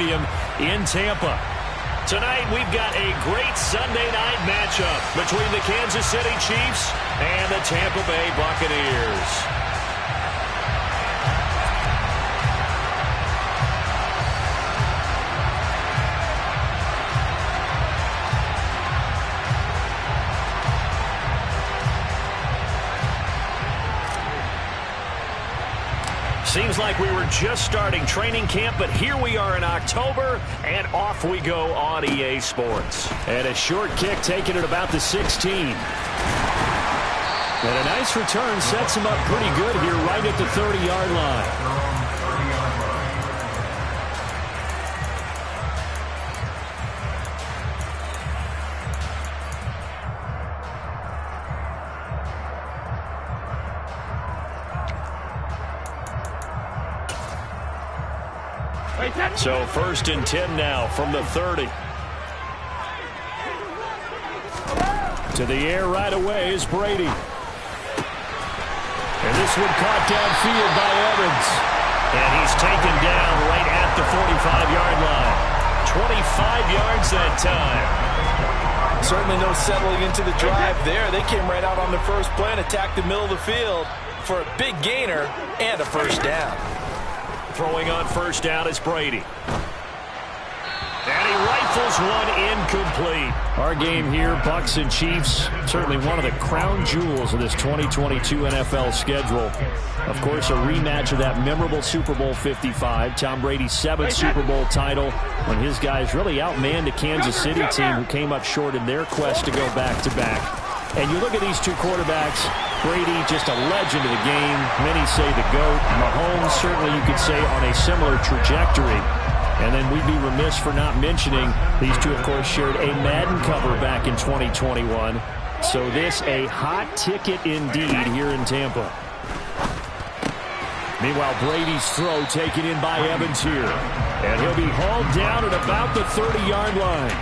in Tampa. Tonight, we've got a great Sunday night matchup between the Kansas City Chiefs and the Tampa Bay Buccaneers. Seems like we were just starting training camp, but here we are in October, and off we go on EA Sports. And a short kick taken at about the 16. And a nice return sets him up pretty good here right at the 30-yard line. So 1st and 10 now from the 30. To the air right away is Brady. And this one caught downfield by Evans. And he's taken down right at the 45-yard line. 25 yards that time. Certainly no settling into the drive there. They came right out on the first play and attacked the middle of the field for a big gainer and a first down. Throwing on first down is Brady. And he rifles one incomplete. Our game here, Bucks and Chiefs, certainly one of the crown jewels of this 2022 NFL schedule. Of course, a rematch of that memorable Super Bowl 55, Tom Brady's 7th Super Bowl title, when his guys really outmanned the Kansas City team who came up short in their quest to go back-to-back. And you look at these two quarterbacks, Brady, just a legend of the game. Many say the GOAT. Mahomes, certainly you could say, on a similar trajectory. And then we'd be remiss for not mentioning these two, of course, shared a Madden cover back in 2021. So this a hot ticket indeed here in Tampa. Meanwhile, Brady's throw taken in by Evans here. And he'll be hauled down at about the 30-yard line.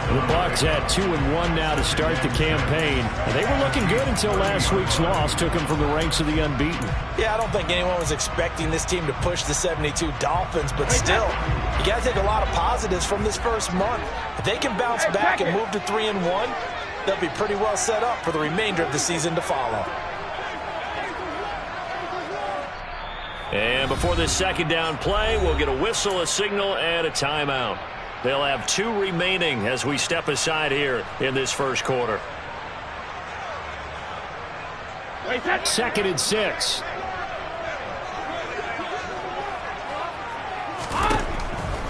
The Bucs had 2-1 now to start the campaign. And they were looking good until last week's loss took them from the ranks of the unbeaten. Yeah, I don't think anyone was expecting this team to push the 72 Dolphins, but still, you got to take a lot of positives from this first month. If they can bounce back and move to 3-1, they'll be pretty well set up for the remainder of the season to follow. And before this second down play, we'll get a whistle, a signal, and a timeout. They'll have 2 remaining as we step aside here in this first quarter. 2nd and 6.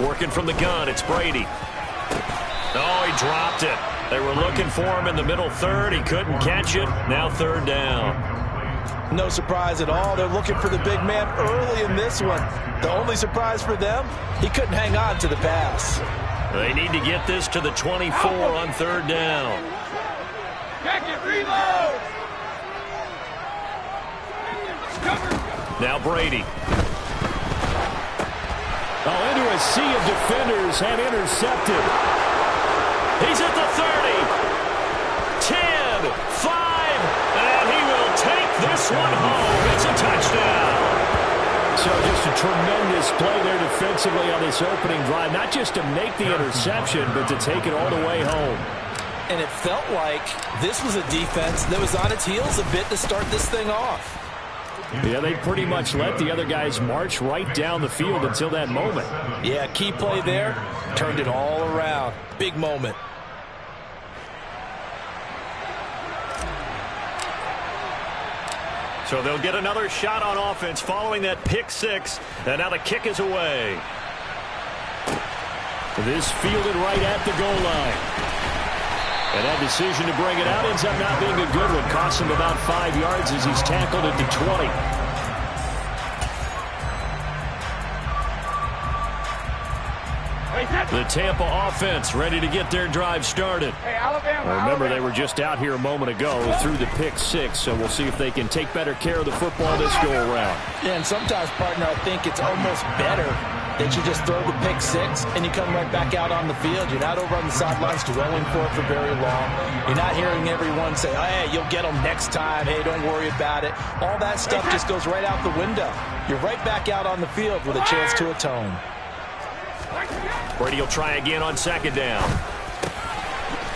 Working from the gun, it's Brady. Oh, he dropped it. They were looking for him in the middle third. He couldn't catch it. Now 3rd down. No surprise at all. They're looking for the big man early in this one. The only surprise for them, he couldn't hang on to the pass. They need to get this to the 24 on 3rd down. Check it, reload. Now Brady. Oh, into a sea of defenders and intercepted. He's at the 30. 10, 5, and he will take this one home. It's a touchdown. So just a tremendous play there defensively on this opening drive. Not just to make the interception, but to take it all the way home. And it felt like this was a defense that was on its heels a bit to start this thing off. Yeah, they pretty much let the other guys march right down the field until that moment. Yeah, key play there. Turned it all around. Big moment. So they'll get another shot on offense following that pick 6. And now the kick is away. This fielded right at the goal line. And that decision to bring it out ends up not being a good one. Costs him about 5 yards as he's tackled at the 20. The Tampa offense ready to get their drive started. Remember, they were just out here a moment ago through the pick 6, so we'll see if they can take better care of the football this go-around. Yeah, and sometimes, partner, I think it's almost better that you just throw the pick 6 and you come right back out on the field. You're not over on the sidelines dwelling for it for very long. You're not hearing everyone say, oh, hey, you'll get them next time. Hey, don't worry about it. All that stuff just goes right out the window. You're right back out on the field with a chance to atone. Brady will try again on second down.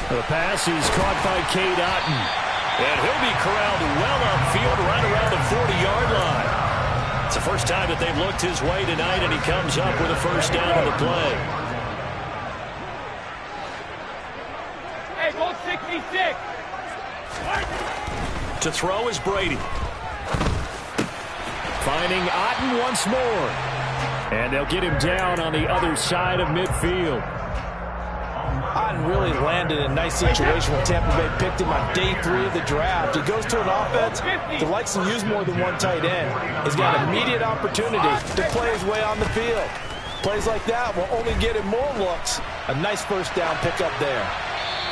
The pass is caught by Cade Otton. And he'll be corralled well upfield right around the 40-yard line. It's the first time that they've looked his way tonight, and he comes up with a first down on the play. Hey, go 66. To throw is Brady. Finding Otton once more. And they'll get him down on the other side of midfield. Otton really landed in a nice situation when Tampa Bay picked him on day 3 of the draft. He goes to an offense that likes to use more than one tight end. He's got immediate opportunity to play his way on the field. Plays like that will only get him more looks. A nice first down pickup there.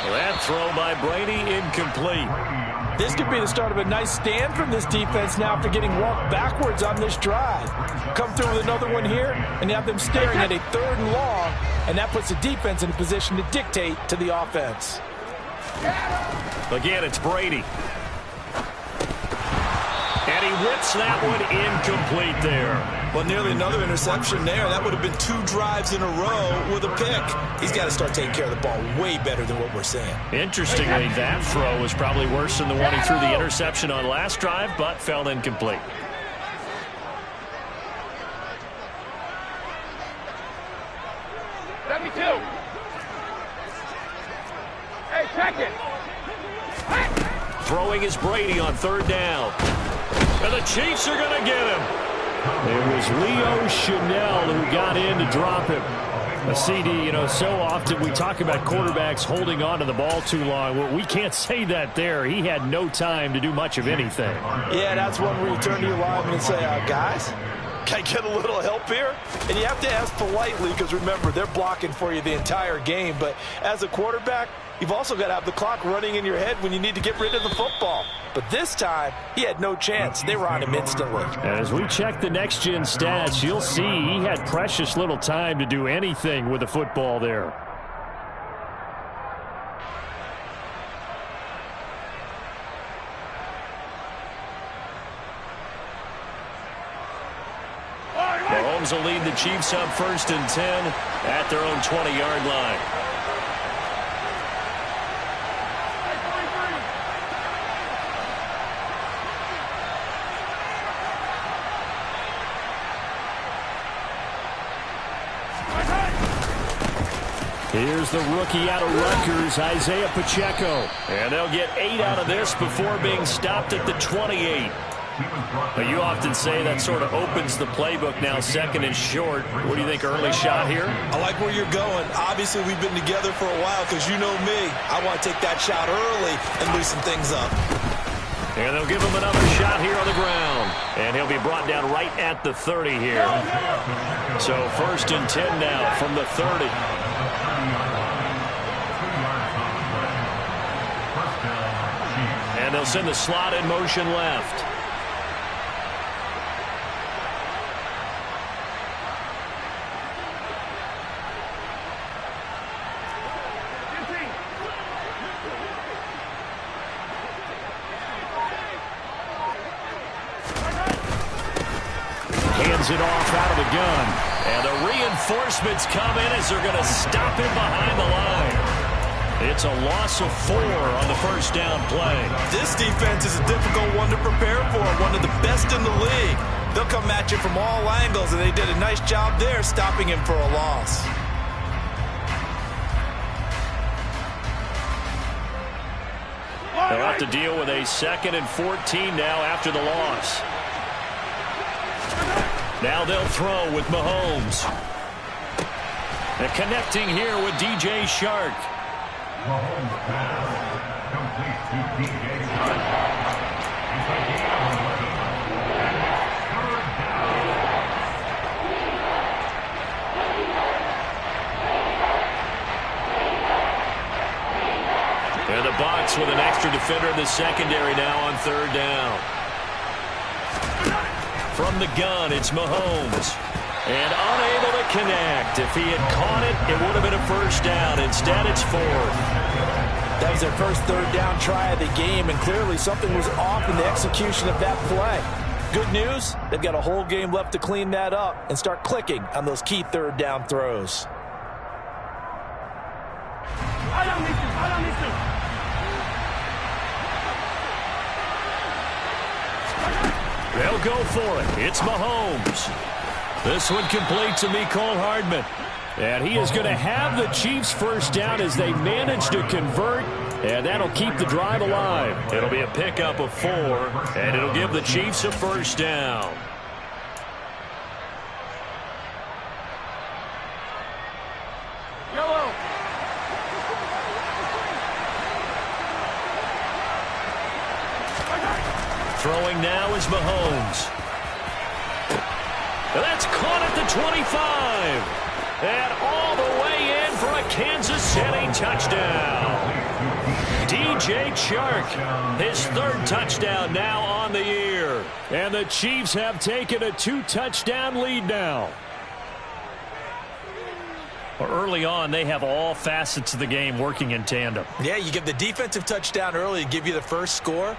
Well, that throw by Brady incomplete. This could be the start of a nice stand from this defense now after getting walked backwards on this drive. Come through with another one here, and you have them staring at a 3rd and long, and that puts the defense in a position to dictate to the offense. Again, it's Brady. And he whips that one incomplete there. Well, nearly another interception there. That would have been 2 drives in a row with a pick. He's got to start taking care of the ball way better than what we're seeing. Interestingly, that throw was probably worse than the one he threw the interception on last drive, but fell incomplete. Hey, check it. Throwing is Brady on 3rd down. And the Chiefs are going to get him. It was Leo Chanel who got in to drop him. A CD, so often we talk about quarterbacks holding on to the ball too long. Well, we can't say that there. He had no time to do much of anything. Yeah, that's one where you turn to your lineman and say, guys, can I get a little help here? And you have to ask politely because, remember, they're blocking for you the entire game. But as a quarterback, you've also got to have the clock running in your head when you need to get rid of the football. But this time, he had no chance. They were on him instantly. As we check the next-gen stats, you'll see he had precious little time to do anything with the football there. Mahomes will lead the Chiefs up 1st and 10 at their own 20-yard line. Here's the rookie out of Rutgers, Isaiah Pacheco. And they'll get 8 out of this before being stopped at the 28. But you often say that sort of opens the playbook now, 2nd and short. What do you think, early shot here? I like where you're going. Obviously, we've been together for a while because you know me. I want to take that shot early and loosen things up. And they'll give him another shot here on the ground. And he'll be brought down right at the 30 here. So 1st and 10 now from the 30. And they'll send the slot in motion left. Hands it off out of the gun. And the reinforcements come in as they're going to stop him behind the line. It's a loss of 4 on the first down play. This defense is a difficult one to prepare for, one of the best in the league. They'll come at you from all angles, and they did a nice job there stopping him for a loss. They'll have to deal with a 2nd and 14 now after the loss. Now they'll throw with Mahomes. And connecting here with DJ Chark. Mahomes pass complete to DJ Chark. And the Bucs with an extra defender in the secondary now on 3rd down. From the gun, it's Mahomes. And unable to connect. If he had caught it, it would have been a first down. Instead, it's 4th. That was their first 3rd down try of the game, and clearly something was off in the execution of that play. Good news, they've got a whole game left to clean that up and start clicking on those key 3rd down throws. They'll go for it. It's Mahomes. This one complete to Mecole Hardman. And he is going to have the Chiefs first down as they manage to convert. And that'll keep the drive alive. It'll be a pickup of 4. And it'll give the Chiefs a first down. Yellow. Throwing now is Mahomes. And that's caught at the 25. And all the way in for a Kansas City touchdown. DJ Chark, his 3rd touchdown now on the year. And the Chiefs have taken a 2-touchdown lead now. Early on, they have all facets of the game working in tandem. Yeah, you give the defensive touchdown early to give you the first score,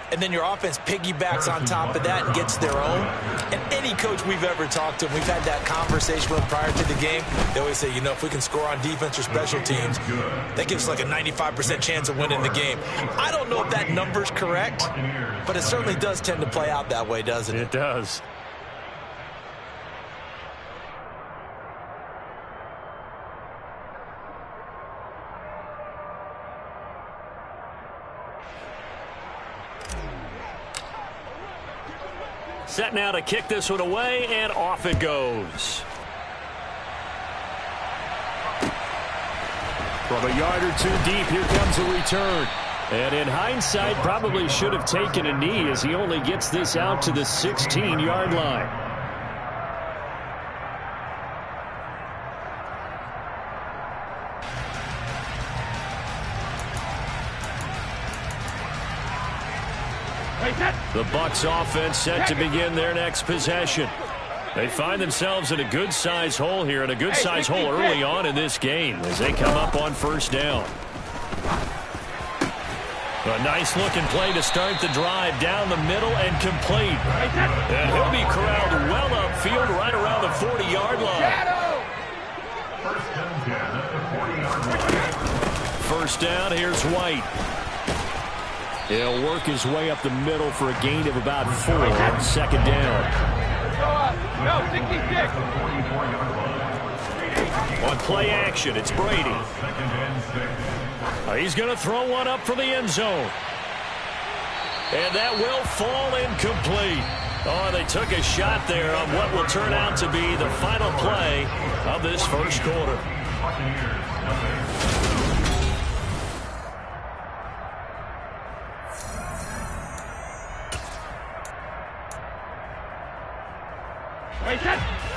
and then your offense piggybacks on top of that and gets their own. And any coach we've ever talked to, we've had that conversation with prior to the game, they always say, you know, if we can score on defense or special teams, that gives us like a 95% chance of winning the game. I don't know if that number's correct, but it certainly does tend to play out that way, doesn't it? It does. Set now to kick this one away, and off it goes. From a yard or 2 deep, here comes a return. And in hindsight, probably should have taken a knee as he only gets this out to the 16-yard line. The Bucs offense set to begin their next possession. They find themselves in a good-sized hole here, and a good-sized hole early on in this game as they come up on first down. A nice-looking play to start the drive down the middle and complete. And he'll be corralled well upfield right around the 40-yard line. First down, here's White. He'll work his way up the middle for a gain of about 4 on second down. No, 66. On play action, it's Brady. He's going to throw one up for the end zone. And that will fall incomplete. Oh, they took a shot there on what will turn out to be the final play of this first quarter.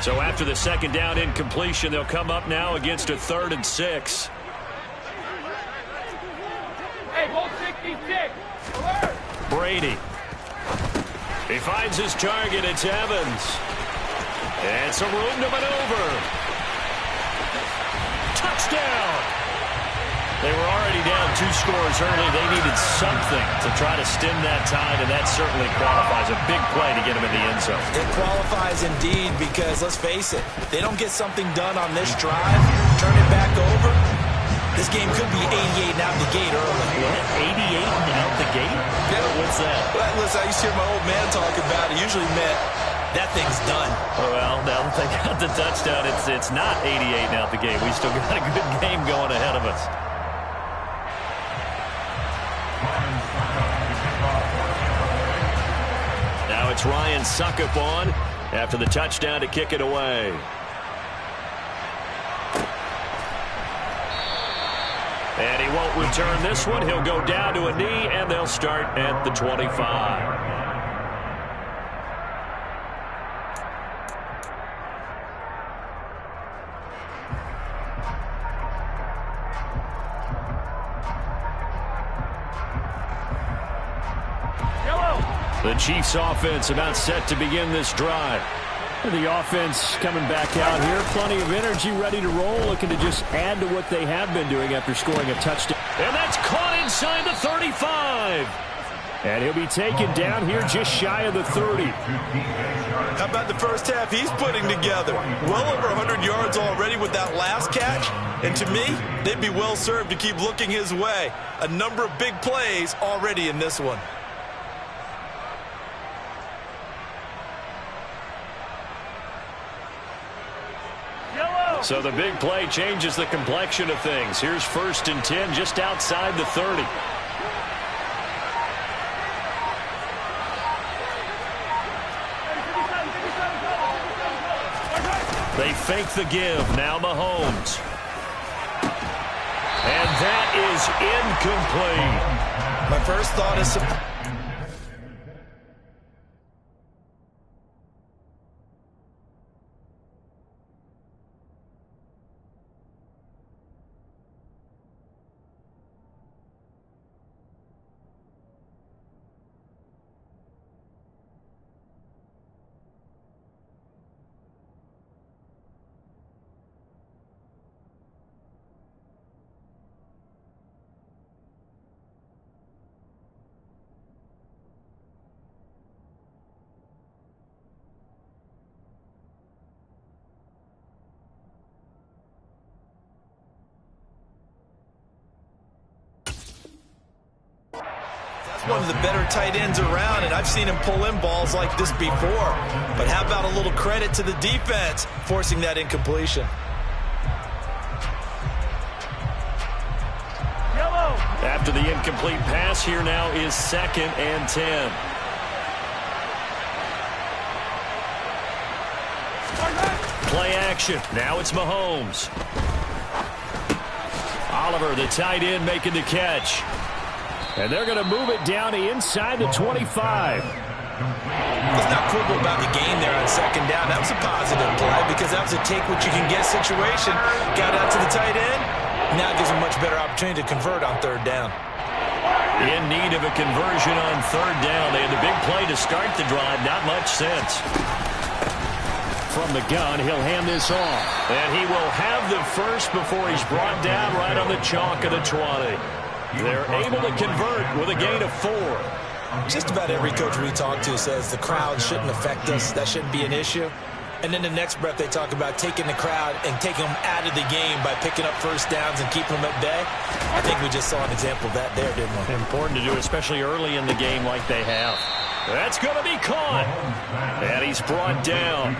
So after the second down incompletion, they'll come up now against a 3rd and 6. Hey, ball 66. Alert. Brady. He finds his target. It's Evans. And some room to maneuver. Touchdown. They were already down 2 scores early. They needed something to try to stem that tide, and that certainly qualifies. A big play to get them in the end zone. It qualifies indeed because, let's face it, they don't get something done on this drive, turn it back over, this game could be 88 and out the gate early. What? 88 and out the gate? Yeah. What's that? Well, listen, I used to hear my old man talk about it. Usually meant that thing's done. Well, now that they got the touchdown, it's not 88 and out the gate. We still got a good game going ahead of us. Now it's Ryan Succop on after the touchdown to kick it away. And he won't return this one. He'll go down to a knee, and they'll start at the 25. The Chiefs offense about set to begin this drive. The offense coming back out here. Plenty of energy, ready to roll, looking to just add to what they have been doing after scoring a touchdown. And that's caught inside the 35. And he'll be taken down here just shy of the 30. How about the first half he's putting together? Well over 100 yards already with that last catch. And to me, they'd be well served to keep looking his way. A number of big plays already in this one. So the big play changes the complexion of things. Here's 1st and 10 just outside the 30. They fake the give. Now Mahomes. And that is incomplete. My first thought is... one of the better tight ends around, and I've seen him pull in balls like this before. But how about a little credit to the defense forcing that incompletion? After the incomplete pass, here now is 2nd and 10. Play action. Now it's Mahomes. Oliver, the tight end, making the catch. And they're going to move it down to inside the 25. Let's not quibble about the game there on 2nd down. That was a positive play because that was a take-what-you-can-get situation. Got out to the tight end. Now gives them a much better opportunity to convert on 3rd down. In need of a conversion on 3rd down. They had the big play to start the drive. Not much sense. From the gun, he'll hand this off. And he will have the first before he's brought down right on the chalk of the 20. They're able to convert with a gain of 4. Just about every coach we talk to says the crowd shouldn't affect us. That shouldn't be an issue. And then the next breath they talk about taking the crowd and taking them out of the game by picking up 1st downs and keeping them at bay. I think we just saw an example of that there, didn't we? Important to do, especially early in the game like they have. That's going to be caught. And he's brought down.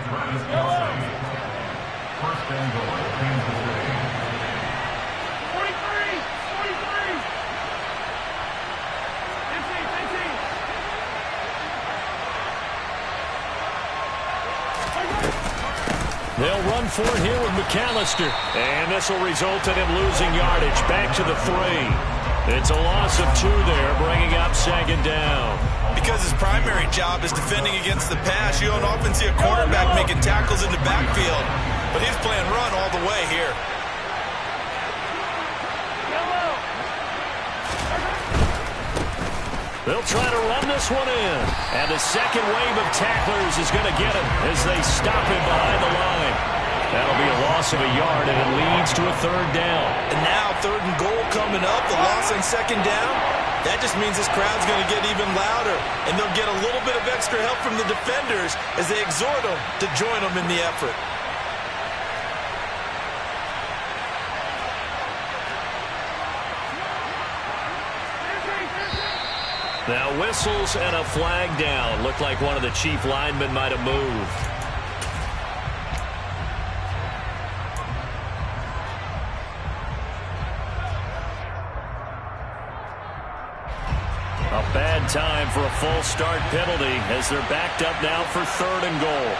1st and goal, Kansas City. 43. 15. They'll run for it here with McAllister. And this will result in him losing yardage. Back to the 3. It's a loss of 2 there, bringing up 2nd down. Because his primary job is defending against the pass, you don't often see a quarterback making tackles in the backfield. But he's playing run all the way here. They'll try to run this one in. And the second wave of tacklers is going to get him as they stop him behind the line. That'll be a loss of a yard, and it leads to a 3rd down. And now 3rd and goal coming up, the loss on 2nd down. That just means this crowd's going to get even louder, and they'll get a little bit of extra help from the defenders as they exhort them to join them in the effort. Now whistles and a flag down. Looked like one of the chief linemen might have moved. A bad time for a false start penalty as they're backed up now for 3rd and goal.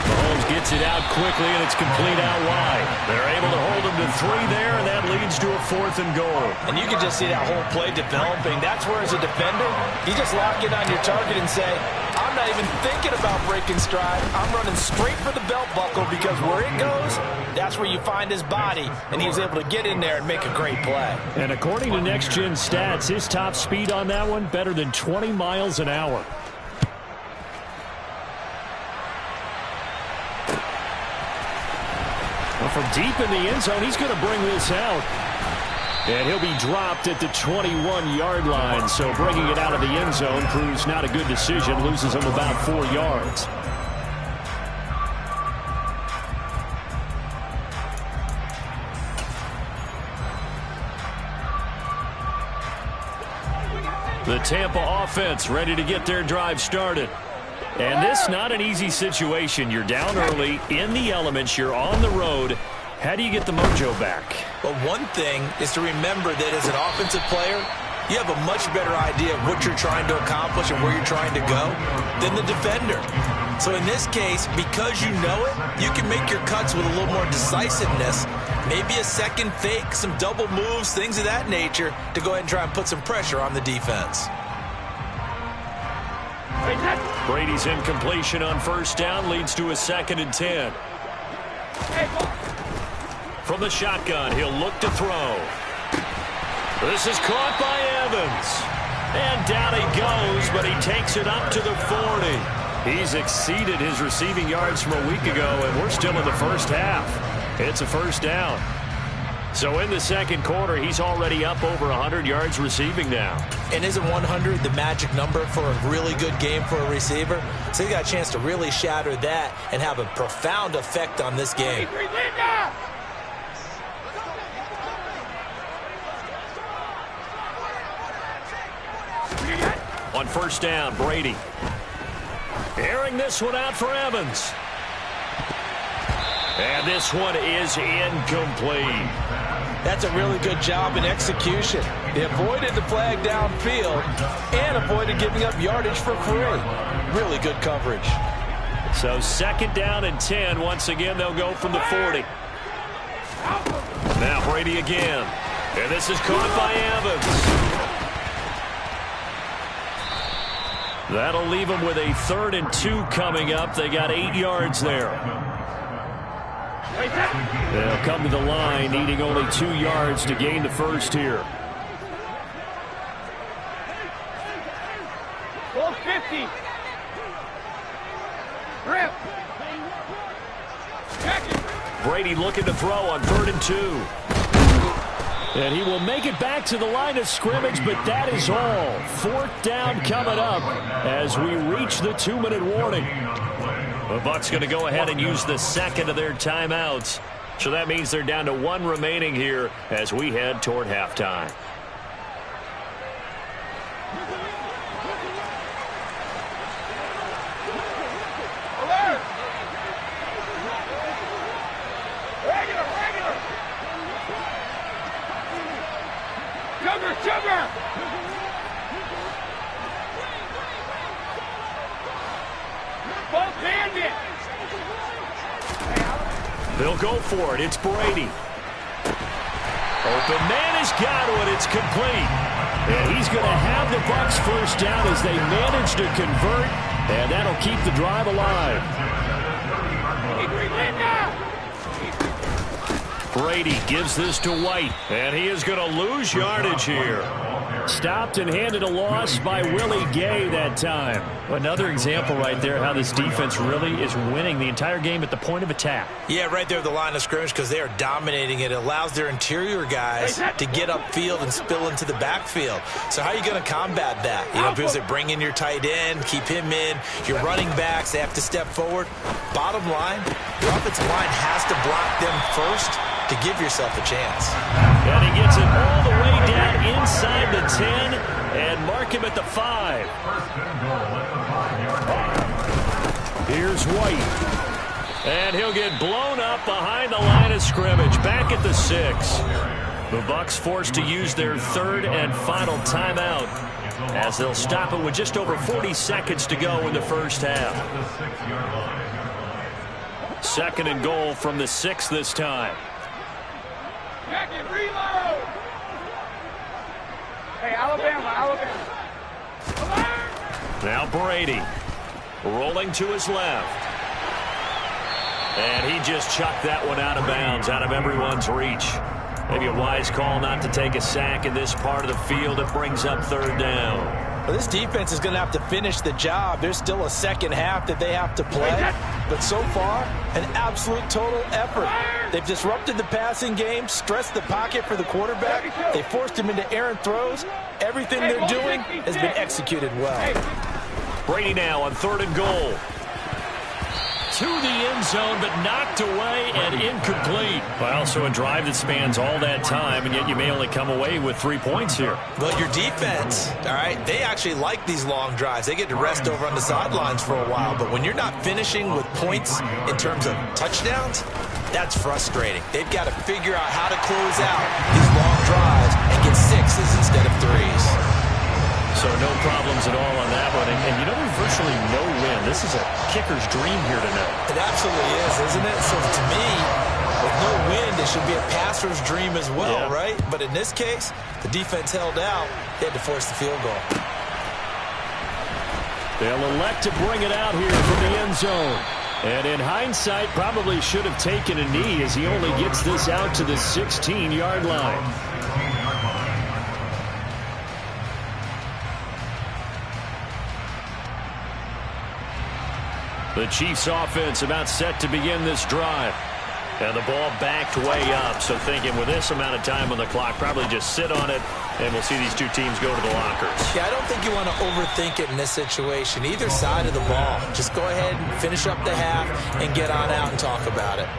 Mahomes gets it out quickly, and it's complete out wide. They're able to hold him to 3 there, and that leads to a 4th and goal. And you can just see that whole play developing. That's where, as a defender, you just lock in on your target and say, I'm not even thinking about breaking stride. I'm running straight for the belt buckle because where it goes, that's where you find his body. And he was able to get in there and make a great play. And according to Next Gen Stats, his top speed on that one, better than 20 miles an hour. Well, from deep in the end zone, he's going to bring this out. And he'll be dropped at the 21-yard line. So bringing it out of the end zone proves not a good decision. Loses him about 4 yards. The Tampa offense ready to get their drive started. And this not an easy situation. You're down early, in the elements, you're on the road. How do you get the mojo back? Well, one thing is to remember that as an offensive player, you have a much better idea of what you're trying to accomplish and where you're trying to go than the defender. So in this case, because you know it, you can make your cuts with a little more decisiveness, maybe a second fake, some double moves, things of that nature, to go ahead and try and put some pressure on the defense. Brady's incompletion on first down leads to a 2nd and 10. From the shotgun, he'll look to throw. This is caught by Evans. And down he goes, but he takes it up to the 40. He's exceeded his receiving yards from a week ago, and we're still in the first half. It's a first down. So in the second quarter, he's already up over 100 yards receiving now. And isn't 100 the magic number for a really good game for a receiver? So he got a chance to really shatter that and have a profound effect on this game. On first down, Brady. Airing this one out for Evans. And this one is incomplete. That's a really good job in execution. They avoided the flag downfield and avoided giving up yardage for free. Really good coverage. So 2nd down and 10. Once again, they'll go from the 40. Now Brady again. And this is caught by Evans. That'll leave them with a 3rd and 2 coming up. They got 8 yards there. They'll come to the line, needing only 2 yards to gain the first here. 50. Grip. Brady looking to throw on 3rd and 2. And he will make it back to the line of scrimmage, but that is all. 4th down coming up as we reach the 2-minute warning. The Bucs going to go ahead and use the 2nd of their timeouts. So that means they're down to 1 remaining here as we head toward halftime. Sugar! Both handed! They'll go for it. It's Brady. Open man has got it. It's complete. And he's going to have the Bucs first down as they manage to convert. And that'll keep the drive alive. Brady gives this to White, and he is going to lose yardage here. Stopped and handed a loss by Willie Gay that time. Another example right there how this defense really is winning the entire game at the point of attack. Yeah, right there at the line of scrimmage because they are dominating it. It allows their interior guys to get upfield and spill into the backfield. So how are you going to combat that? You know, because they bring in your tight end, keep him in. Your running backs, they have to step forward. Bottom line, your offensive line has to block them first to give yourself a chance. And he gets it all the way down inside the 10 and mark him at the 5. Here's White. And he'll get blown up behind the line of scrimmage. Back at the 6. The Bucs forced to use their 3rd and final timeout as they'll stop it with just over 40 seconds to go in the first half. 2nd and goal from the 6 this time. Reload! Hey, Alabama. Now Brady rolling to his left. And he just chucked that one out of bounds, out of everyone's reach. Maybe a wise call not to take a sack in this part of the field. It brings up 3rd down. Well, this defense is going to have to finish the job. There's still a second half that they have to play. But so far, an absolute total effort. They've disrupted the passing game, stressed the pocket for the quarterback. They forced him into errant throws. Everything they're doing has been executed well. Brady now on 3rd and goal. to the end zone, but knocked away and incomplete. Well, so a drive that spans all that time, and yet you may only come away with 3 points here. But your defense, all right, they actually like these long drives. They get to rest over on the sidelines for a while. But when you're not finishing with points in terms of touchdowns, that's frustrating. They've got to figure out how to close out these long drives and get 6s instead of 3s. So no problems at all on that one. And you know, there's virtually no win. This is a kicker's dream here tonight. It absolutely is, isn't it? So to me, with no win, it should be a passer's dream as well, right? But in this case, the defense held out. They had to force the field goal. They'll elect to bring it out here from the end zone. And in hindsight, probably should have taken a knee as he only gets this out to the 16-yard line. The Chiefs offense about set to begin this drive. And the ball backed way up. So thinking with this amount of time on the clock, probably just sit on it, and we'll see these two teams go to the lockers. Yeah, I don't think you want to overthink it in this situation. Either side of the ball. Just go ahead and finish up the half and get on out and talk about it.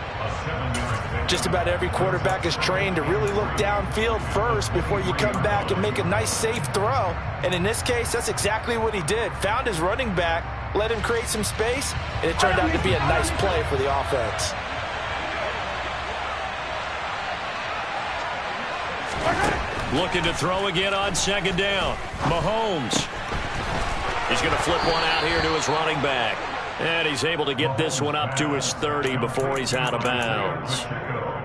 Just about every quarterback is trained to really look downfield first before you come back and make a nice, safe throw. And in this case, that's exactly what he did. Found his running back, let him create some space, and it turned out to be a nice play for the offense. Looking to throw again on second down. Mahomes. He's going to flip one out here to his running back. And he's able to get this one up to his 30 before he's out of bounds.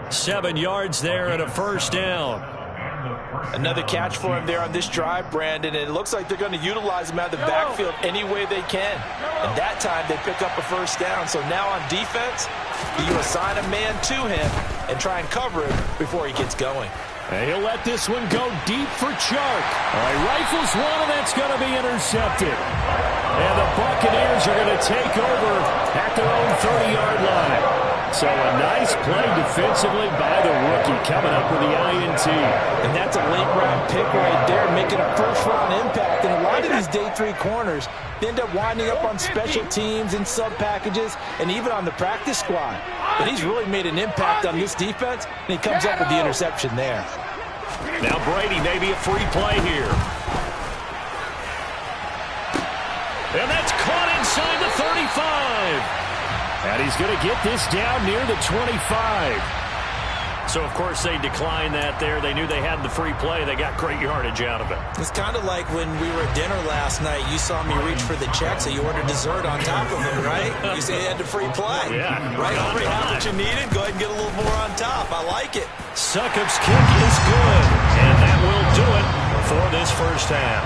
7 yards there and a first down. Another catch for him there on this drive, Brandon. And it looks like they're going to utilize him out of the backfield any way they can. And that time they pick up a first down. So now on defense, you assign a man to him and try and cover him before he gets going. And he'll let this one go deep for Chark. All right, rifles one, and that's going to be intercepted. And the Buccaneers are going to take over at their own 30-yard line. So a nice play defensively by the rookie coming up with the INT. And that's a late-round pick right there, making a first-round impact. And a lot of these day 3 corners, they end up winding up on special teams and sub-packages and even on the practice squad. But he's really made an impact on this defense, and he comes up with the interception there. Now Brady, maybe a free play here. And that's caught inside the 35. And he's going to get this down near the 25. So, of course, they declined that there. They knew they had the free play. They got great yardage out of it. It's kind of like when we were at dinner last night. You saw me reach for the check, so you ordered dessert on top of it, right? You say you had the free play. Yeah. Right? Already have what you needed. Go ahead and get a little more on top. I like it. Succop's kick is good. And that will do it for this first half.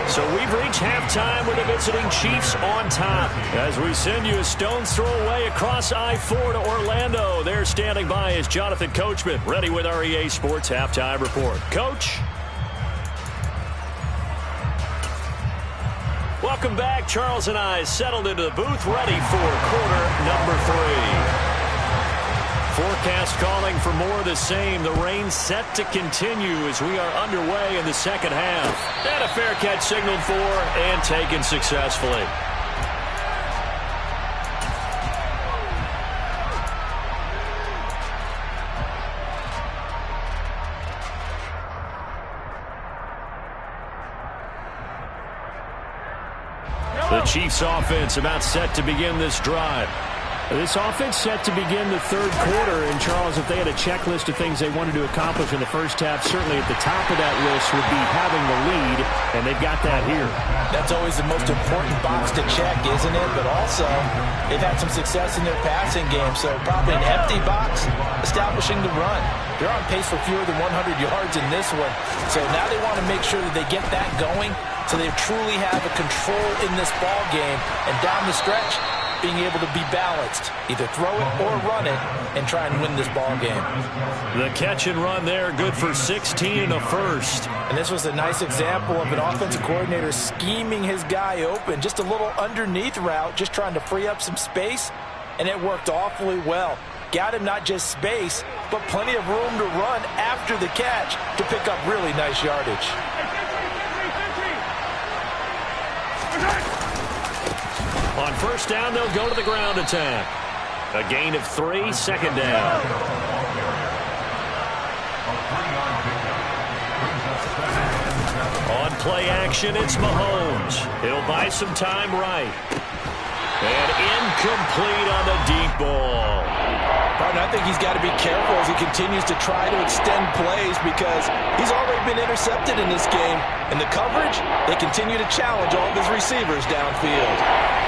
So we've reached halftime with the visiting Chiefs on top. As we send you a stone's throw away across I-4 to Orlando. There standing by is Jonathan Coachman, ready with our EA Sports Halftime Report. Coach. Welcome back. Charles and I settled into the booth, ready for quarter number 3. Forecast calling for more of the same. The rain set to continue as we are underway in the second half. And a fair catch signaled for and taken successfully. The Chiefs offense about set to begin this drive. This offense set to begin the third quarter, and Charles, if they had a checklist of things they wanted to accomplish in the first half, certainly at the top of that list would be having the lead, and they've got that here. That's always the most important box to check, isn't it? But also, they've had some success in their passing game, so probably an empty box, establishing the run. They're on pace for fewer than 100 yards in this one, so now they want to make sure that they get that going so they truly have a control in this ball game, and down the stretch, being able to be balanced, either throw it or run it, and try and win this ball game. The catch and run there, good for 16 and a first. And this was a nice example of an offensive coordinator scheming his guy open, just a little underneath route, just trying to free up some space, and it worked awfully well. Got him not just space, but plenty of room to run after the catch to pick up really nice yardage. On first down, they'll go to the ground attack. A gain of 3, second down. On play action, it's Mahomes. He'll buy some time right. And incomplete on the deep ball. Partner, I think he's got to be careful as he continues to try to extend plays because he's already been intercepted in this game. And the coverage, they continue to challenge all of his receivers downfield.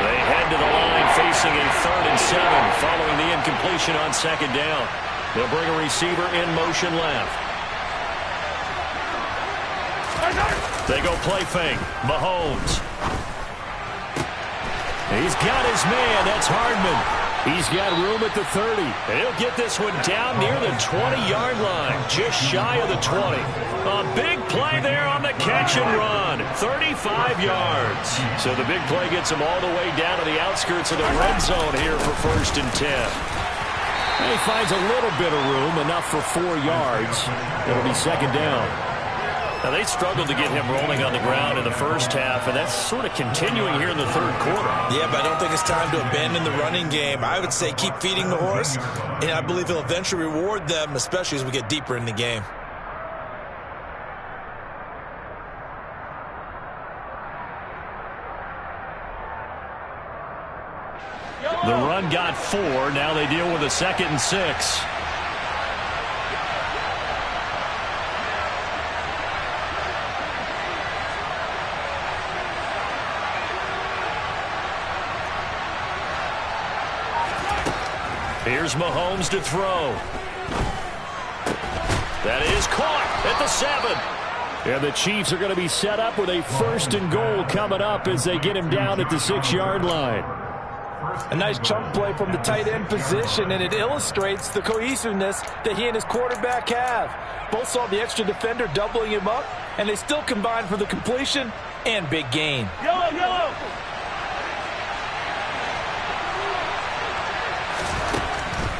They head to the line facing a 3rd and 7 following the incompletion on second down. They'll bring a receiver in motion left. They go play fake. Mahomes. He's got his man. That's Hardman. He's got room at the 30. He'll get this one down near the 20-yard line, just shy of the 20. A big play there on the catch and run, 35 yards. So the big play gets him all the way down to the outskirts of the red zone here for 1st and 10. And he finds a little bit of room, enough for 4 yards. It'll be second down. Now, they struggled to get him rolling on the ground in the first half, and that's sort of continuing here in the 3rd quarter. Yeah, but I don't think it's time to abandon the running game. I would say keep feeding the horse, and I believe he'll eventually reward them, especially as we get deeper in the game. The run got 4. Now they deal with a 2nd and 6. Here's Mahomes to throw. That is caught at the 7. And the Chiefs are going to be set up with a 1st and goal coming up as they get him down at the 6-yard line. A nice chunk play from the tight end position, and it illustrates the cohesiveness that he and his quarterback have. Both saw the extra defender doubling him up, and they still combined for the completion and big gain. Yellow, yellow.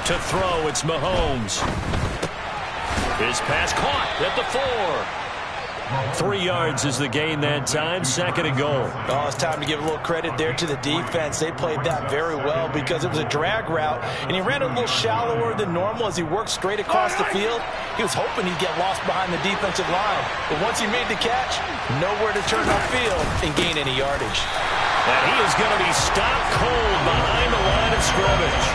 To throw, it's Mahomes. His pass caught at the 4. 3 yards is the gain that time, 2nd and goal. Oh, it's time to give a little credit there to the defense. They played that very well because it was a drag route, and he ran a little shallower than normal as he worked straight across the field. He was hoping he'd get lost behind the defensive line, but once he made the catch, nowhere to turn upfield and gain any yardage. And he is going to be stopped cold behind the line of scrimmage.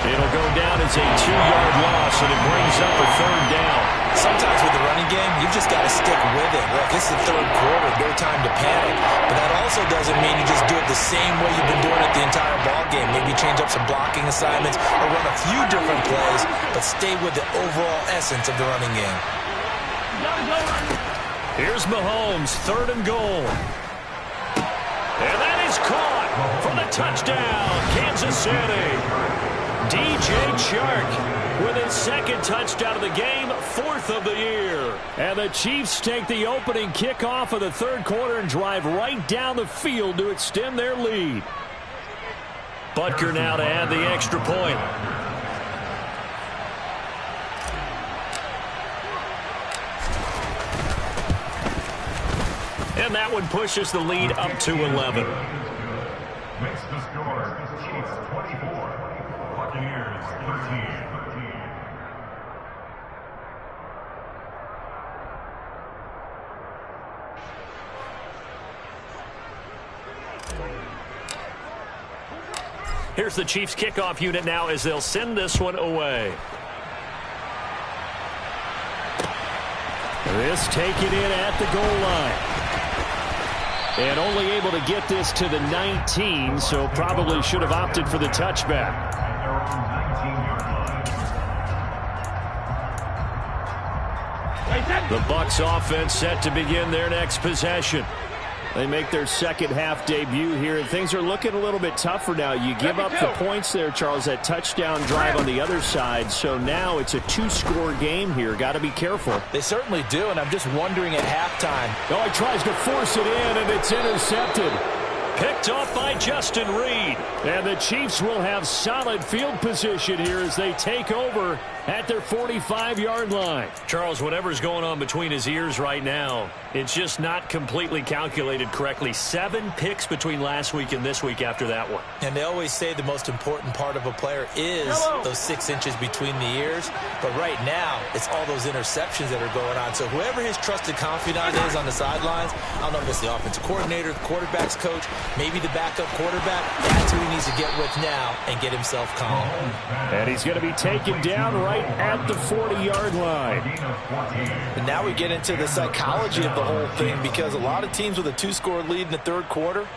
It'll go down as a 2-yard loss, and it brings up a 3rd down. Sometimes with the running game, you've just got to stick with it. Look, this is the 3rd quarter, no time to panic. But that also doesn't mean you just do it the same way you've been doing it the entire ball game. Maybe change up some blocking assignments or run a few different plays, but stay with the overall essence of the running game. Here's Mahomes, 3rd and goal. And that is caught for the touchdown, Kansas City. DJ Chark with his 2nd touchdown of the game, 4th of the year. And the Chiefs take the opening kickoff of the 3rd quarter and drive right down the field to extend their lead. Butker now to add the extra point. And that one pushes the lead up to 11. Makes the score. Chiefs 24. Buccaneers 13. Here's the Chiefs kickoff unit now as they'll send this one away. This taken in at the goal line. And only able to get this to the 19, so probably should have opted for the touchback. The Bucs offense set to begin their next possession. They make their 2nd half debut here, and things are looking a little bit tougher now. You give up the points there, Charles, that touchdown drive on the other side. So now it's a 2-score game here. Got to be careful. They certainly do, and I'm just wondering at halftime. Oh, he tries to force it in, and it's intercepted. Picked off by Justin Reed. And the Chiefs will have solid field position here as they take over at their 45-yard line. Charles, whatever's going on between his ears right now, it's just not completely calculated correctly. 7 picks between last week and this week after that one. And they always say the most important part of a player is those 6 inches between the ears. But right now, it's all those interceptions that are going on. So whoever his trusted confidant is on the sidelines, I don't know if it's the offensive coordinator, the quarterback's coach, maybe the backup quarterback, that's who he needs to get with now and get himself calm. And he's going to be taken down right at the 40-yard line. And now we get into the psychology of the whole thing, because a lot of teams with a 2-score lead in the third quarter,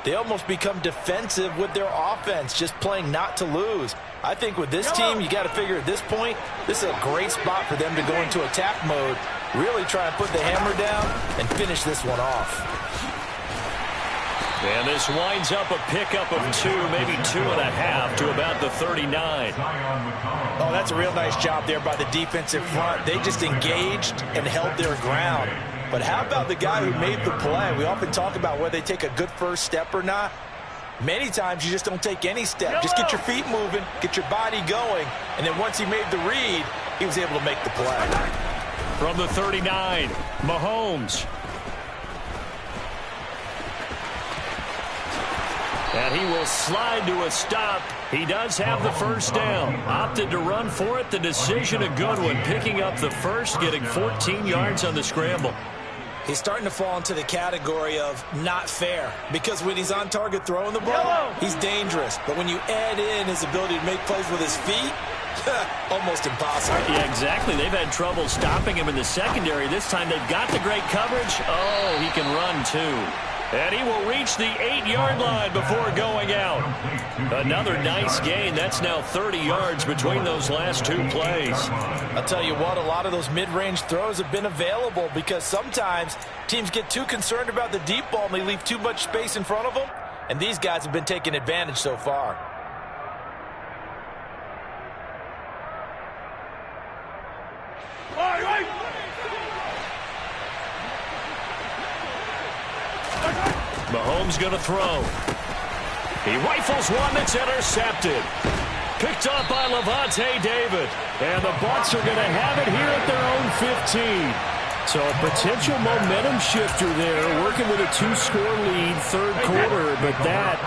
they almost become defensive with their offense, just playing not to lose. I think with this team, you got to figure at this point, this is a great spot for them to go into attack mode, really try and put the hammer down and finish this one off. And this winds up a pickup of 2, maybe 2.5 to about the 39. Oh, that's a real nice job there by the defensive front. They just engaged and held their ground. But how about the guy who made the play? We often talk about whether they take a good first step or not. Many times you just don't take any step. Just get your feet moving, get your body going, and then once he made the read, he was able to make the play. From the 39, Mahomes. And he will slide to a stop. He does have the first down. Opted to run for it. The decision a good one. Picking up the first, getting 14 yards on the scramble. He's starting to fall into the category of not fair, because when he's on target throwing the ball, he's dangerous. But when you add in his ability to make plays with his feet, almost impossible. Yeah, exactly. They've had trouble stopping him in the secondary. This time they've got the great coverage. Oh, he can run too. And he will reach the 8-yard line before going out. Another nice gain. That's now 30 yards between those last 2 plays. I'll tell you what, a lot of those mid-range throws have been available, because sometimes teams get too concerned about the deep ball and they leave too much space in front of them. And these guys have been taking advantage so far. Mahomes going to throw. He rifles one that's intercepted. Picked up by Lavonte David. And the Bucs are going to have it here at their own 15. So a potential momentum shifter there, working with a 2-score lead, third quarter, but that,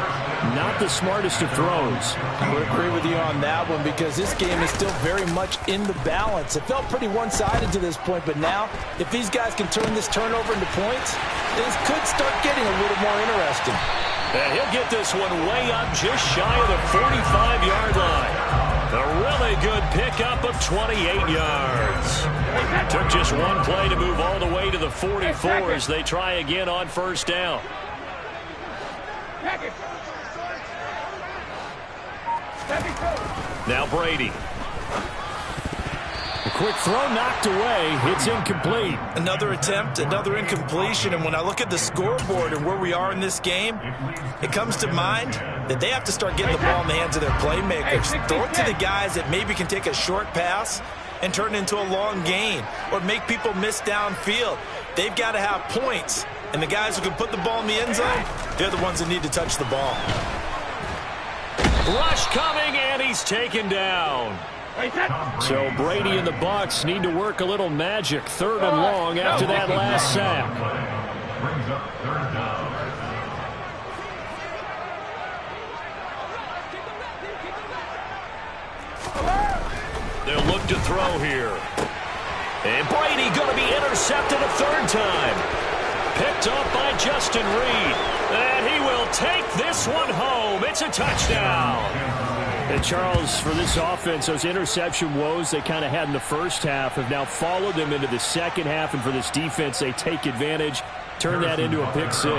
not the smartest of throws. I would agree with you on that one, because this game is still very much in the balance. It felt pretty one-sided to this point, but now, if these guys can turn this turnover into points, things could start getting a little more interesting. And he'll get this one way up just shy of the 45-yard line. A really good pickup of 28 yards. Took just one play to move all the way to the 44 as they try again on first down. Now Brady. A quick throw knocked away. It's incomplete. Another attempt, another incompletion. And when I look at the scoreboard and where we are in this game, it comes to mind that they have to start getting the ball in the hands of their playmakers. Throw it to the guys that maybe can take a short pass and turn it into a long gain, or make people miss downfield. They've got to have points. And the guys who can put the ball in the end zone, they're the ones that need to touch the ball. Rush coming, and he's taken down. So Brady and the Bucs need to work a little magic. 3rd and long after that last sack. Brings up 3rd down. They'll look to throw here. And Brady going to be intercepted a 3rd time. Picked up by Justin Reed. And he will take this one home. It's a touchdown. And Charles, for this offense, those interception woes they kind of had in the first half have now followed them into the second half. And for this defense, they take advantage, turn that into a pick-6.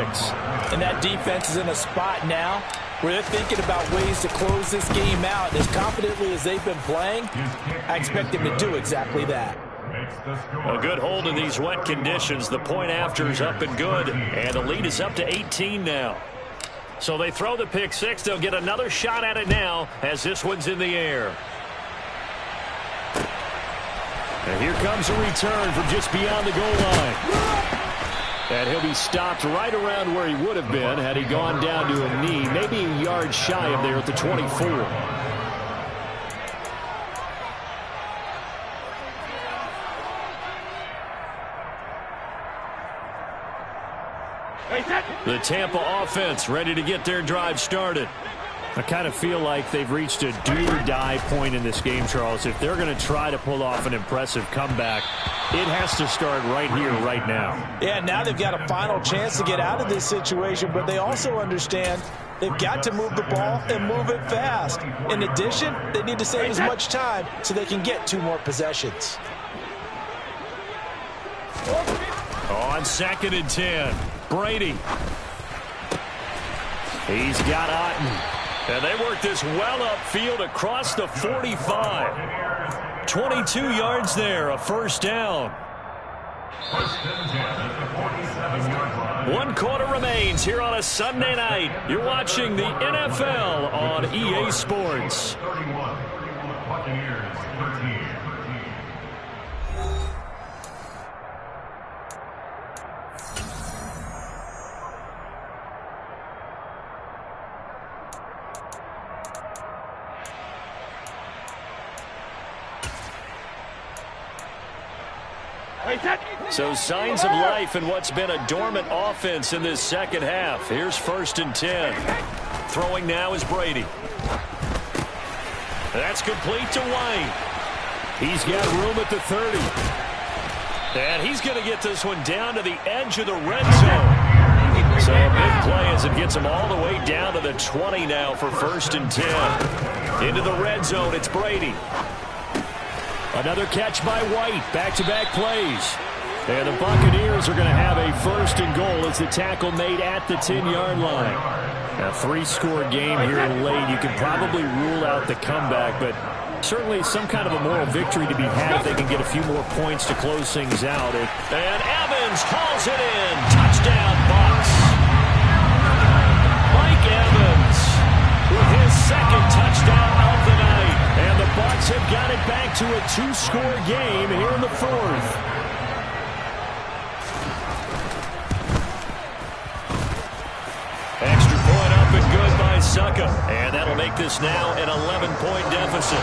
And that defense is in a spot now where they're thinking about ways to close this game out. And as confidently as they've been playing, I expect them to do exactly that. A good hold in these wet conditions. The point after is up and good. And the lead is up to 18 now. So they throw the pick-6. They'll get another shot at it now as this one's in the air. And here comes a return from just beyond the goal line. And he'll be stopped right around where he would have been had he gone down to a knee, maybe a yard shy of there at the 24. The Tampa offense ready to get their drive started. I kind of feel like they've reached a do-or-die point in this game, Charles. If they're going to try to pull off an impressive comeback, it has to start right here, right now. Yeah, now they've got a final chance to get out of this situation, but they also understand they've got to move the ball and move it fast. In addition, they need to save as much time so they can get 2 more possessions. On 2nd and 10, Brady. He's got Otten. And they work this well upfield across the 45. 22 yards there, a first down. 1 quarter remains here on a Sunday night. You're watching the NFL on EA Sports. 31, Buccaneers 13. So signs of life in what's been a dormant offense in this second half. Here's 1st and 10. Throwing now is Brady. That's complete to White. He's got room at the 30. And he's going to get this one down to the edge of the red zone. So a big play as it gets him all the way down to the 20 now for 1st and 10. Into the red zone, it's Brady. Another catch by White. Back-to-back plays. And the Buccaneers are going to have a 1st and goal as the tackle made at the 10-yard line. A 3-score game here late. You can probably rule out the comeback, but certainly some kind of a moral victory to be had if they can get a few more points to close things out. And Evans hauls it in. Touchdown, Bucs. Mike Evans with his 2nd touchdown of the night. And the Bucs have got it back to a 2-score game here in the 4th. Extra point up and good by Succa. And that'll make this now an 11-point deficit.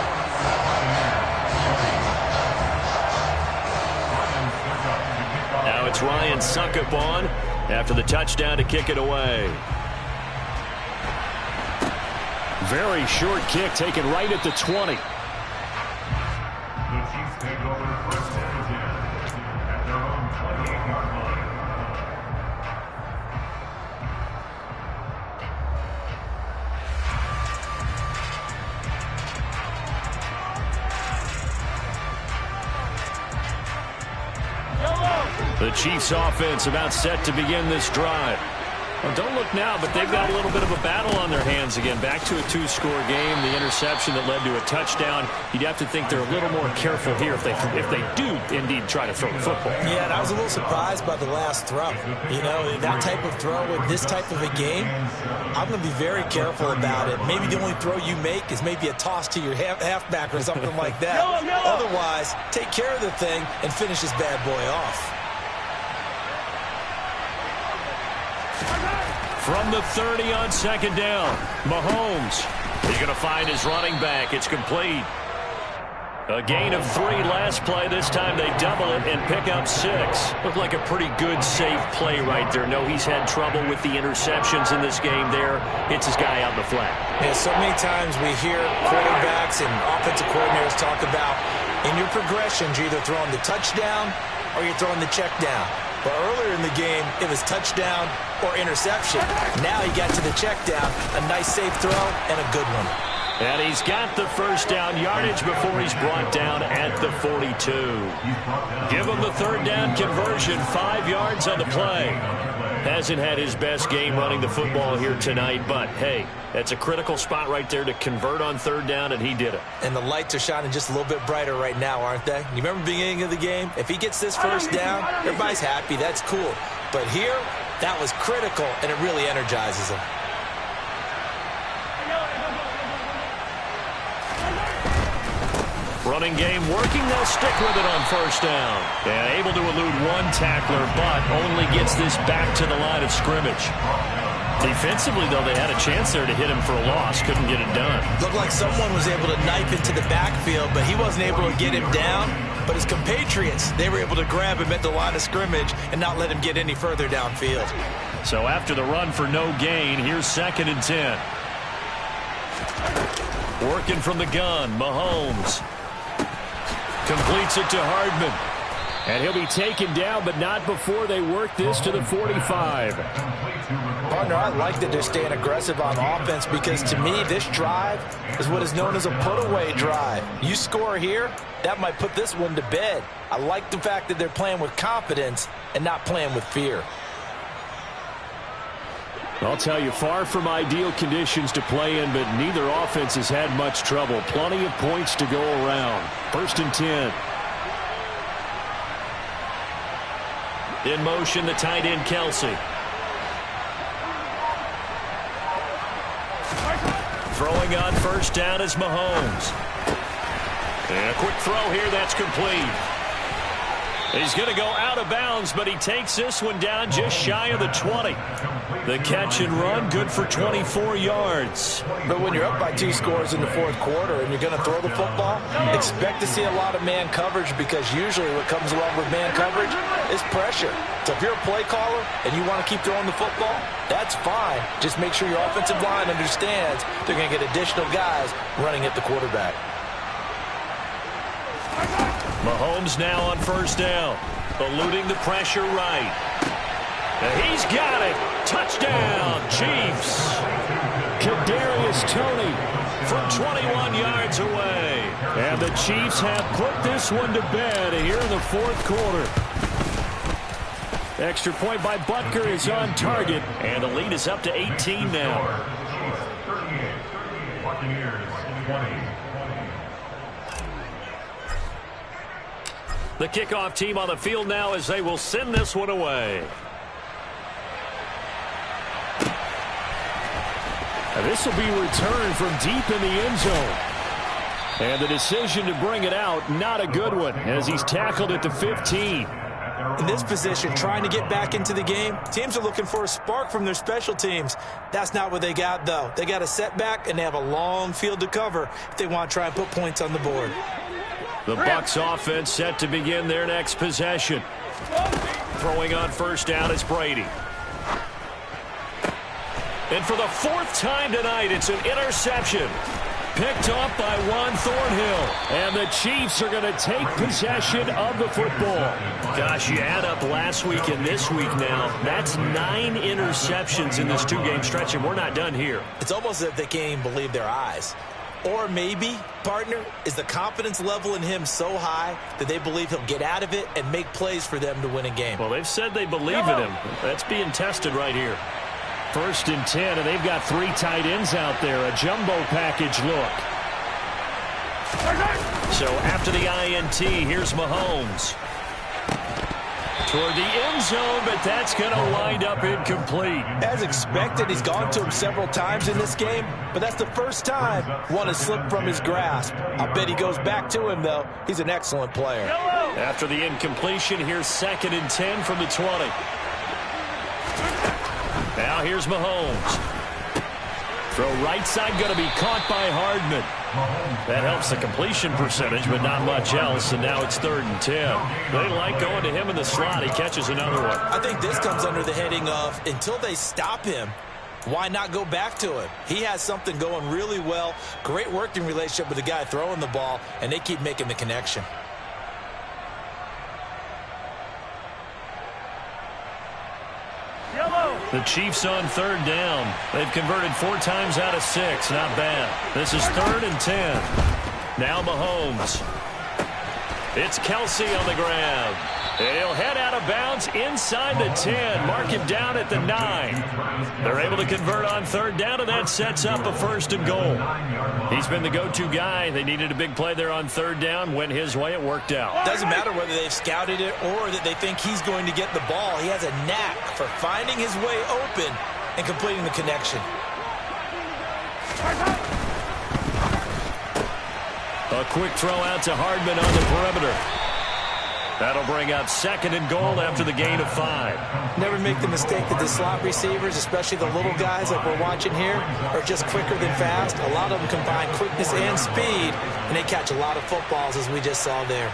Now it's Ryan Suckup on after the touchdown to kick it away. Very short kick taken right at the 20. The Chiefs take over 1st and 10 at their own 28-yard line. The Chiefs offense about set to begin this drive. Well, don't look now, but they've got a little bit of a battle on their hands again. Back to a 2-score game. The interception that led to a touchdown. You'd have to think they're a little more careful here if they do indeed try to throw the football. Yeah, and I was a little surprised by the last throw. You know, that type of throw with this type of a game, I'm going to be very careful about it. Maybe the only throw you make is maybe a toss to your halfback or something like that. Otherwise, take care of the thing and finish this bad boy off. From the 30 on 2nd down, Mahomes. He's going to find his running back. It's complete. A gain of 3 last play. This time they double it and pick up 6. Looked like a pretty good, safe play right there. No, he's had trouble with the interceptions in this game there. Hits his guy out in the flat. Yeah, so many times we hear quarterbacks and offensive coordinators talk about in your progressions, you're either throwing the touchdown or you're throwing the check down. But earlier in the game, it was touchdown or interception. Now he got to the check down, a nice safe throw, and a good one. And he's got the first down yardage before he's brought down at the 42. Give him the 3rd down conversion, 5 yards on the play. Hasn't had his best game running the football here tonight, but hey, that's a critical spot right there to convert on 3rd down, and he did it. And the lights are shining just a little bit brighter right now, aren't they? You remember the beginning of the game? If he gets this first down, everybody's happy. That's cool. But here, that was critical, and it really energizes him. From Running game working. They'll stick with it on first down. And able to elude one tackler, but only gets this back to the line of scrimmage. Defensively, though, they had a chance there to hit him for a loss. Couldn't get it done. Looked like someone was able to knife into the backfield, but he wasn't able to get him down. But his compatriots, they were able to grab him at the line of scrimmage and not let him get any further downfield. So after the run for no gain, here's 2nd and 10. Working from the gun, Mahomes. Completes it to Hardman. And he'll be taken down, but not before they work this to the 45. Partner, I like that they're staying aggressive on offense because, to me, this drive is what is known as a put-away drive. You score here, that might put this one to bed. I like the fact that they're playing with confidence and not playing with fear. I'll tell you, far from ideal conditions to play in, but neither offense has had much trouble. Plenty of points to go around. 1st and 10. In motion, the tight end, Kelsey. Throwing on first down is Mahomes. And a quick throw here, that's complete. He's going to go out of bounds, but he takes this one down just shy of the 20. The catch and run, good for 24 yards. But when you're up by 2 scores in the 4th quarter and you're going to throw the football, expect to see a lot of man coverage because usually what comes along with man coverage is pressure. So if you're a play caller and you want to keep throwing the football, that's fine. Just make sure your offensive line understands they're going to get additional guys running at the quarterback. Mahomes now on first down, eluding the pressure right. And he's got it. Touchdown, Chiefs. Kadarius Toney from 21 yards away. And the Chiefs have put this one to bed here in the 4th quarter. Extra point by Butker is on target, and the lead is up to 18 now. 38, Buccaneers 20. The kickoff team on the field now as they will send this one away. And this will be returned from deep in the end zone. And the decision to bring it out, not a good one, as he's tackled at the 15. In this position, trying to get back into the game, teams are looking for a spark from their special teams. That's not what they got, though. They got a setback, and they have a long field to cover if they want to try and put points on the board. The Bucs offense set to begin their next possession. Throwing on first down is Brady. And for the 4th time tonight, it's an interception. Picked off by Juan Thornhill. And the Chiefs are going to take possession of the football. Gosh, you add up last week and this week now. That's 9 interceptions in this 2-game stretch, and we're not done here. It's almost as if they can't even believe their eyes. Or maybe, partner, is the confidence level in him so high that they believe he'll get out of it and make plays for them to win a game. Well, they've said they believe in him. That's being tested right here. 1st and 10, and they've got 3 tight ends out there. A jumbo package look. So after the INT, here's Mahomes. Toward the end zone, but that's going to wind up incomplete. As expected, he's gone to him several times in this game, but that's the first time one has slipped from his grasp. I bet he goes back to him, though. He's an excellent player. After the incompletion, here's 2nd and 10 from the 20. Now here's Mahomes. Throw right side, going to be caught by Hardman. That helps the completion percentage, but not much else, and now it's 3rd and 10. They like going to him in the slot. He catches another one. I think this comes under the heading of, until they stop him, why not go back to him? He has something going really well, great working relationship with the guy throwing the ball, and they keep making the connection. The Chiefs on 3rd down. They've converted 4 times out of 6. Not bad. This is 3rd and 10. Now Mahomes. It's Kelsey on the grab. And he'll head out of bounds inside the 10. Mark him down at the 9. They're able to convert on 3rd down, and that sets up a 1st and goal. He's been the go-to guy. They needed a big play there on 3rd down. Went his way. It worked out. Doesn't matter whether they've scouted it or that they think he's going to get the ball. He has a knack for finding his way open and completing the connection. A quick throw out to Hardman on the perimeter. That'll bring up 2nd and goal after the gain of 5. Never make the mistake that the slot receivers, especially the little guys like we're watching here, are just quicker than fast. A lot of them combine quickness and speed, and they catch a lot of footballs, as we just saw there.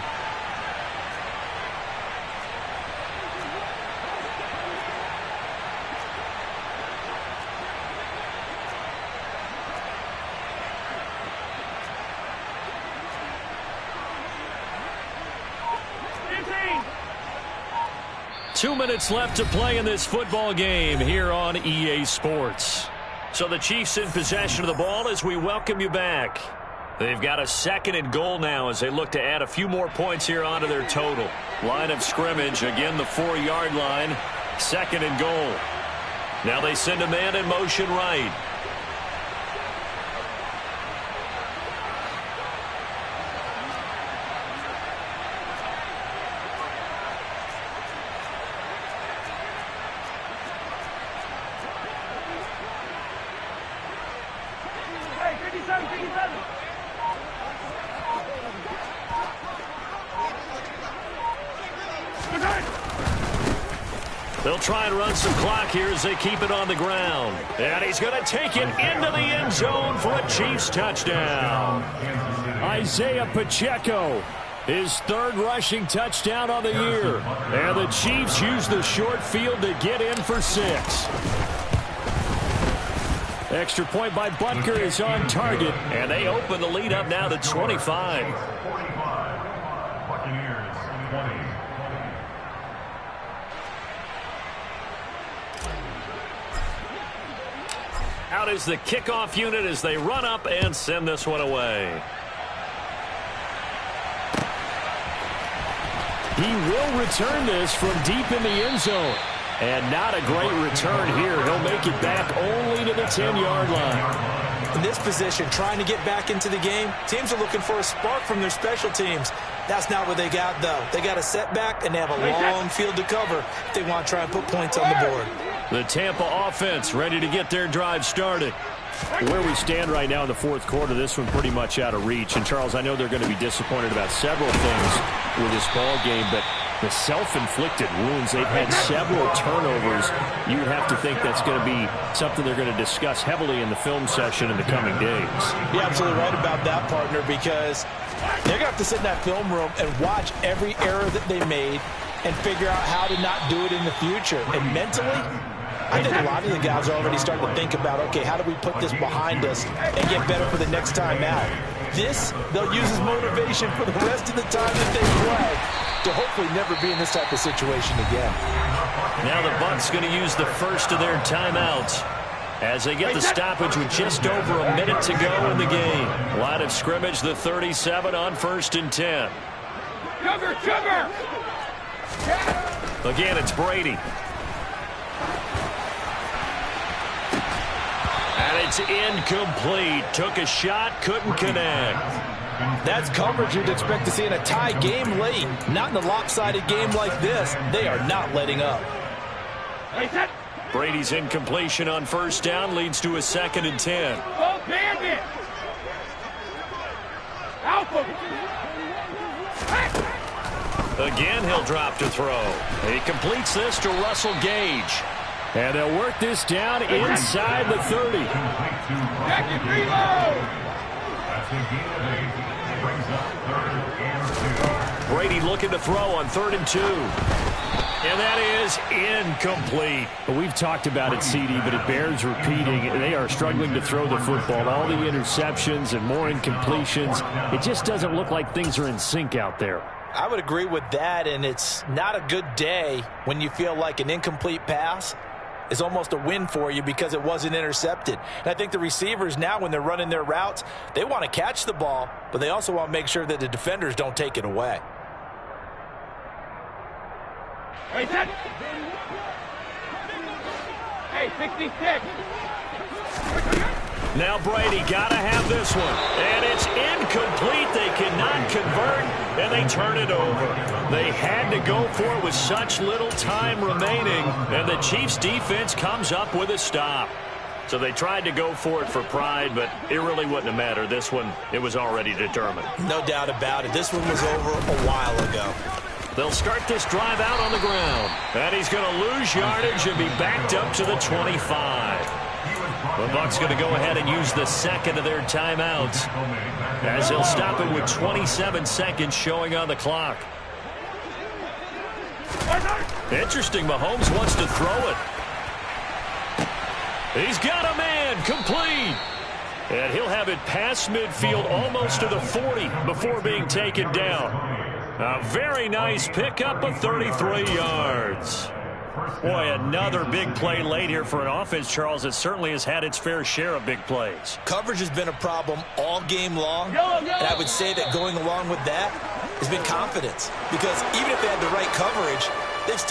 Two minutes left to play in this football game here on EA Sports. So the Chiefs in possession of the ball as we welcome you back. They've got a 2nd and goal now as they look to add a few more points here onto their total. Line of scrimmage, again the 4-yard line, 2nd and goal. Now they send a man in motion right. They'll try and run some clock here as they keep it on the ground. And he's going to take it into the end zone for a Chiefs touchdown. Isaiah Pacheco, his 3rd rushing touchdown on the year. And the Chiefs use the short field to get in for 6. Extra point by Butker is on target. And they open the lead up now to 25. 45. Buccaneers 20. Out is the kickoff unit as they run up and send this one away. He will return this from deep in the end zone. And not a great return here. He'll make it back only to the 10-yard line. In this position, trying to get back into the game, teams are looking for a spark from their special teams. That's not what they got, though. They got a setback, and they have a long field to cover if they want to try and put points on the board. The Tampa offense ready to get their drive started. Where we stand right now in the 4th quarter, this one pretty much out of reach. And, Charles, I know they're going to be disappointed about several things with this ball game, but the self-inflicted wounds, they've had several turnovers. You would have to think that's going to be something they're going to discuss heavily in the film session in the coming days. You're absolutely right about that, partner, because they're going to have to sit in that film room and watch every error that they made and figure out how to not do it in the future. And mentally, I think a lot of the guys are already starting to think about, okay, how do we put this behind us and get better for the next time out? This, they'll use as motivation for the rest of the time that they play to hopefully never be in this type of situation again. Now the Bucs going to use the first of their timeouts as they get the stoppage with just over a minute to go in the game. Line of scrimmage, the 37 on 1st and 10. Cover! Again, it's Brady. And it's incomplete. Took a shot, couldn't connect. That's coverage you'd expect to see in a tie game late. Not in a lopsided game like this. They are not letting up. Brady's incompletion on 1st down leads to a 2nd and 10. Go bandit! Alpha! Again, he'll drop to throw. He completes this to Russell Gage. And they'll work this down inside the 30. Jacket reload! That's the gain of 8. Brings up 3rd and 2. Brady looking to throw on 3rd and 2. And that is incomplete. Well, we've talked about it, CD, but it bears repeating. They are struggling to throw the football. All the interceptions and more incompletions. It just doesn't look like things are in sync out there. I would agree with that, and it's not a good day when you feel like an incomplete pass is almost a win for you because it wasn't intercepted. And I think the receivers now, when they're running their routes, they want to catch the ball, but they also want to make sure that the defenders don't take it away. Hey, 66. Now Brady got to have this one. And it's incomplete. They cannot convert, and they turn it over. They had to go for it with such little time remaining, and the Chiefs defense comes up with a stop. So they tried to go for it for pride, but it really wouldn't have mattered. This one, it was already determined. No doubt about it. This one was over a while ago. They'll start this drive out on the ground. And he's going to lose yardage and be backed up to the 25. The Bucs going to go ahead and use the second of their timeouts as they'll stop it with 27 seconds showing on the clock. Interesting, Mahomes wants to throw it. He's got a man, complete. And he'll have it past midfield almost to the 40 before being taken down. A very nice pickup of 33 yards. Boy, another big play late here for an offense, Charles, that certainly has had its fair share of big plays. Coverage has been a problem all game long, and I would say that going along with that has been confidence. Because even if they had the right coverage, they've still